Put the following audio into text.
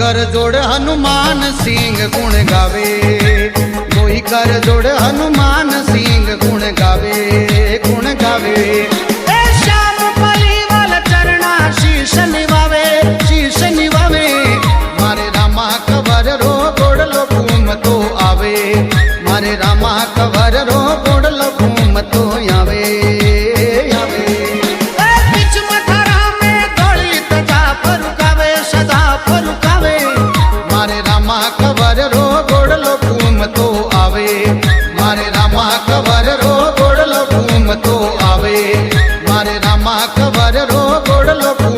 कर जोड़ हनुमान सिंह गुण गावे, कोई कर जोड़ हनुमान सिंह गुण गावे, गुण गावे। ए श्याम पलीवाल चरणा शीश निवावे, शीश निवावे। मारे रामा कवर रो गोड़लो घूम तो आवे, मारे रामा कवर रो गोड़लो घूम तो आवे, आवे। बीच मथुरा में दौड़ी तजा फरुकावे, सदा फरुकावे। मारे रामा कवर रो गोड़लो घूम तो आवे, मारे रामा कवर रो गोड़लो घूम तो आवे, मारे रामा कवर रो गोड़लो घूम